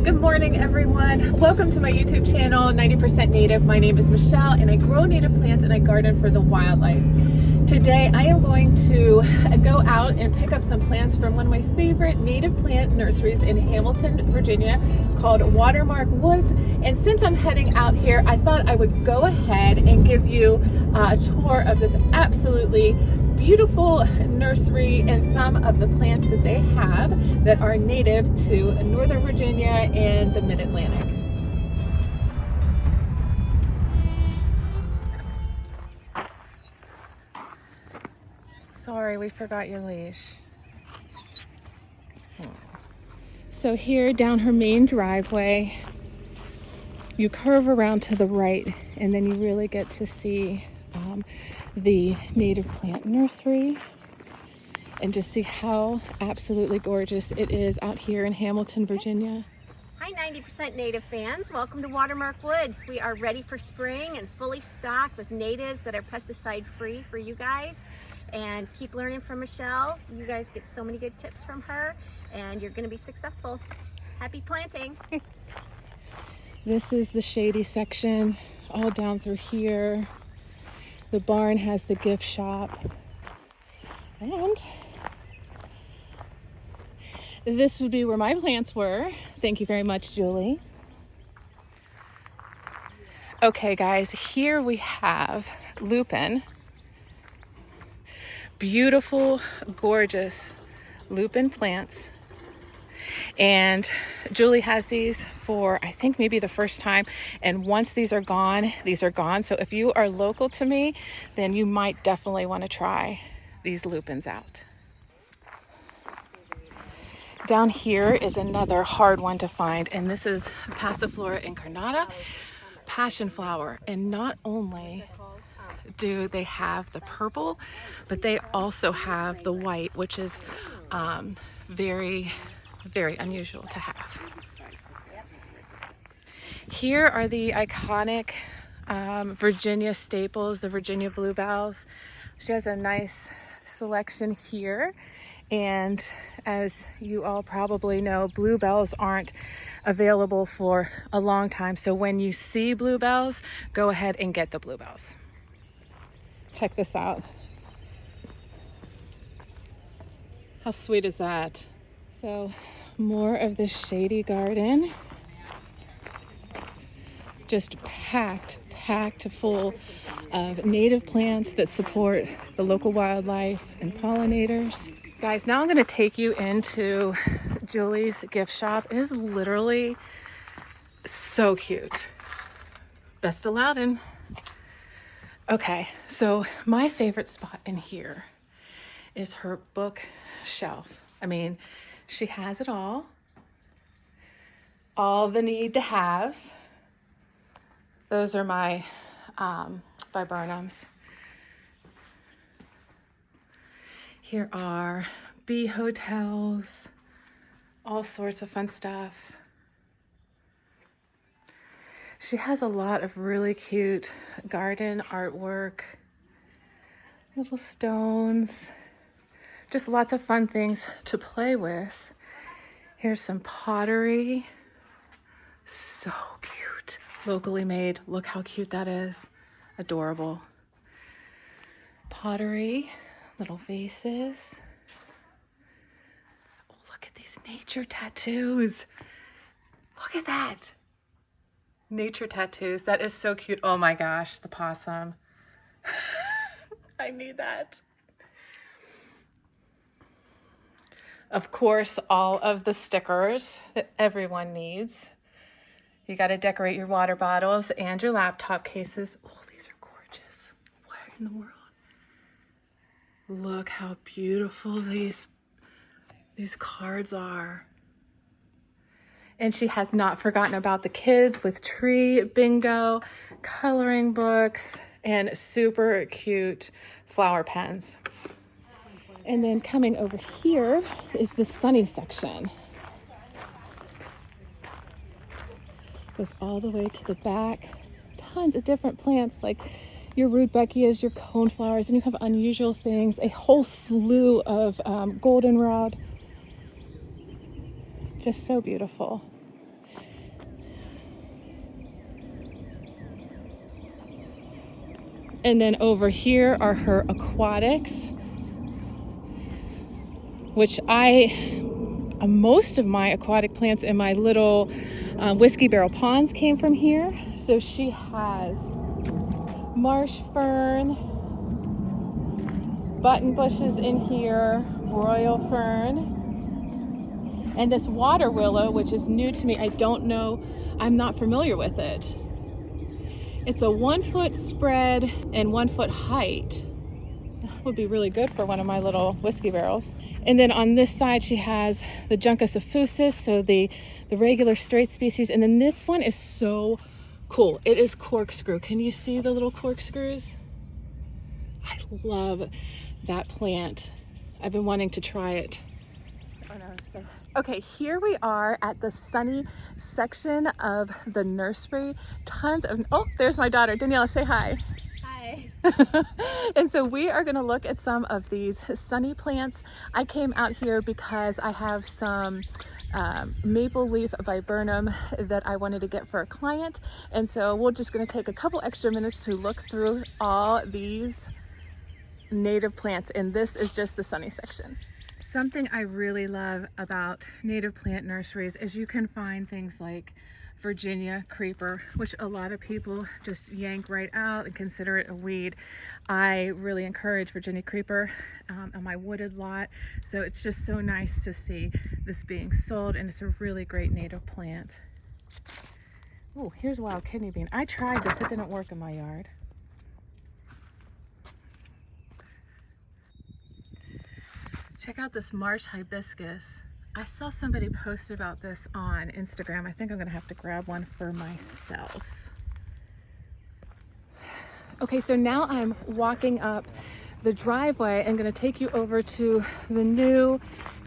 Good morning, everyone. Welcome to my YouTube channel, 90% Native. My name is Michelle, and I grow native plants and I garden for the wildlife. Today, I am going to go out and pick up some plants from one of my favorite native plant nurseries in Hamilton, Virginia, called Watermark Woods. And since I'm heading out here, I thought I would go ahead and give you a tour of this absolutely beautiful nursery and some of the plants that they have that are native to Northern Virginia and the Mid-Atlantic. Sorry, we forgot your leash. So here down her main driveway, you curve around to the right and then you really get to see the native plant nursery and just see how absolutely gorgeous it is out here in Hamilton, Virginia. Hi 90% Native fans, welcome to Watermark Woods. We are ready for spring and fully stocked with natives that are pesticide free for you guys. And keep learning from Michelle. You guys get so many good tips from her and you're gonna be successful. Happy planting. This is the shady section all down through here. The barn has the gift shop. And this would be where my plants were. Thank you very much, Julie. Okay, guys, here we have lupin. Beautiful, gorgeous lupin plants. And Julie has these for, I think, maybe the first time. And once these are gone, these are gone. So if you are local to me, then you might definitely want to try these lupins out. Down here is another hard one to find, and this is Passiflora incarnata, passion flower. And not only do they have the purple, but they also have the white, which is very, very unusual to have. Here are the iconic Virginia staples, the Virginia bluebells. She has a nice selection here. And as you all probably know, bluebells aren't available for a long time. So when you see bluebells, go ahead and get the bluebells. Check this out. How sweet is that? So more of this shady garden. Just packed full of native plants that support the local wildlife and pollinators. Guys, now I'm going to take you into Julie's gift shop. It is literally so cute. Best of Loudon. Okay, so my favorite spot in here is her bookshelf. I mean, she has it all the need to haves. Those are my viburnums. Here are bee hotels, all sorts of fun stuff. She has a lot of really cute garden artwork, little stones, just lots of fun things to play with. Here's some pottery, so cute, locally made. Look how cute that is, adorable. Pottery, little vases. Oh, look at these nature tattoos. Look at that. Nature tattoos. That is so cute. Oh my gosh, the possum. I need that. Of course, all of the stickers that everyone needs. You got to decorate your water bottles and your laptop cases. Oh, these are gorgeous. Where in the world? Look how beautiful these cards are. And she has not forgotten about the kids with tree bingo, coloring books, and super cute flower pens. And then coming over here is the sunny section. Goes all the way to the back. Tons of different plants like your rudbeckias, your coneflowers, and you have unusual things, a whole slew of goldenrod. Just so beautiful. And then over here are her aquatics, which most of my aquatic plants in my little whiskey barrel ponds came from here. So she has marsh fern, button bushes in here, royal fern, and this water willow, which is new to me. I don't know, I'm not familiar with it. It's a 1 foot spread and 1 foot height. That would be really good for one of my little whiskey barrels. And then on this side, she has the Juncus effusus, so the regular straight species. And then this one is so cool. It is corkscrew. Can you see the little corkscrews? I love that plant. I've been wanting to try it. Oh no, so. Okay, here we are at the sunny section of the nursery. Tons of, oh, there's my daughter. Daniela, say hi. Hi. And so we are going to look at some of these sunny plants. I came out here because I have some maple leaf viburnum that I wanted to get for a client. And so we're just going to take a couple extra minutes to look through all these native plants. And this is just the sunny section. Something I really love about native plant nurseries is you can find things like Virginia creeper, which a lot of people just yank right out and consider it a weed. I really encourage Virginia creeper on my wooded lot. So it's just so nice to see this being sold, and it's a really great native plant. Oh, here's wild kidney bean. I tried this, it didn't work in my yard. Check out this marsh hibiscus. I saw somebody post about this on Instagram. I think I'm gonna have to grab one for myself. Okay, so now I'm walking up the driveway and gonna take you over to the new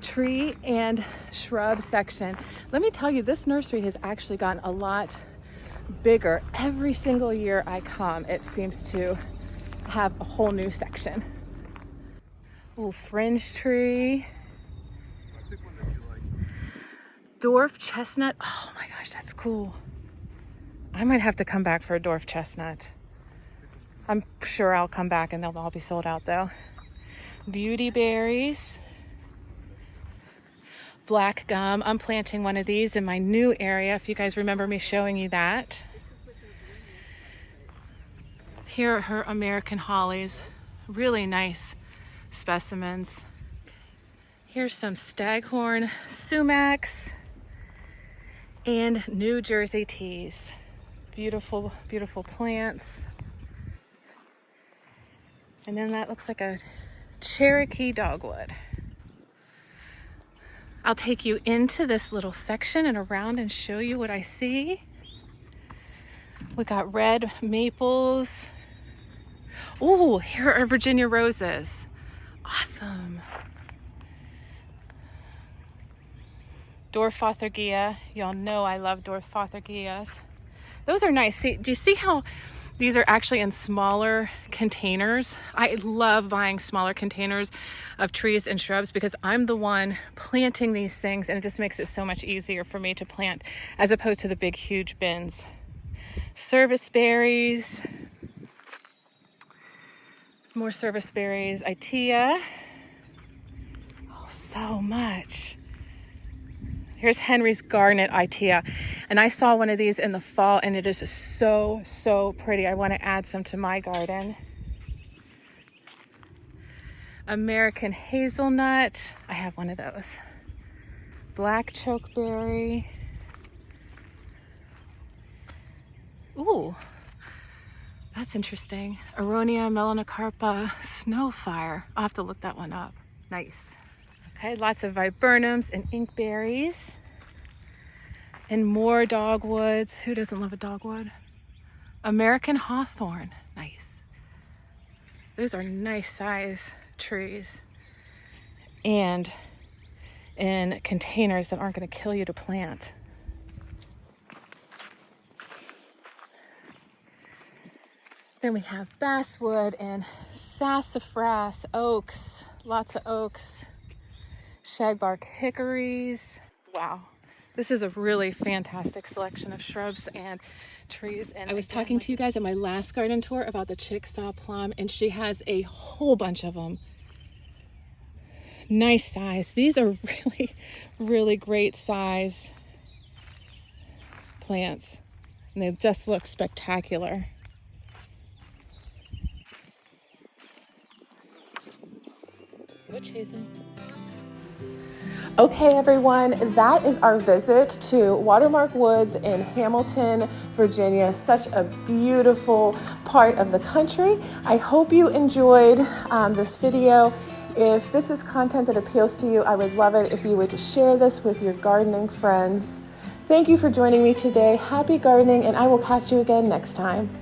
tree and shrub section. Let me tell you, this nursery has actually gotten a lot bigger. Every single year I come, it seems to have a whole new section. Little fringe tree. Dwarf chestnut. Oh my gosh, that's cool. I might have to come back for a dwarf chestnut. I'm sure I'll come back and they'll all be sold out though. Beauty berries. Black gum. I'm planting one of these in my new area, if you guys remember me showing you that. Here are her American hollies. Really nice specimens. Here's some staghorn sumacs and New Jersey teas. Beautiful, beautiful plants. And then that looks like a Cherokee dogwood. I'll take you into this little section and around and show you what I see. We got red maples. Oh, here are Virginia roses. Awesome. Dorfothergia. Y'all know I love Dorfothergias. Those are nice. See, do you see how these are actually in smaller containers? I love buying smaller containers of trees and shrubs because I'm the one planting these things, and it just makes it so much easier for me to plant as opposed to the big, huge bins. Service berries. More service berries. Itea. Oh, so much. Here's Henry's Garnet Itea. And I saw one of these in the fall, and it is so, so pretty. I want to add some to my garden. American hazelnut. I have one of those. Black chokeberry. Ooh, that's interesting. Aronia melanocarpa snowfire. I'll have to look that one up. Nice. Okay, lots of viburnums and inkberries. And more dogwoods. Who doesn't love a dogwood? American hawthorn. Nice. Those are nice size trees. And in containers that aren't going to kill you to plant. Then we have basswood and sassafras, oaks, lots of oaks, shagbark hickories. Wow, This is a really fantastic selection of shrubs and trees. And I was talking to you guys at my last garden tour about the Chickasaw plum, and she has a whole bunch of them. Nice size. These are really, really great size plants, and they just look spectacular. Witch hazel. Okay, everyone, that is our visit to Watermark Woods in Hamilton, Virginia. Such a beautiful part of the country. I hope you enjoyed this video. If this is content that appeals to you, I would love it if you would share this with your gardening friends. Thank you for joining me today. Happy gardening, and I will catch you again next time.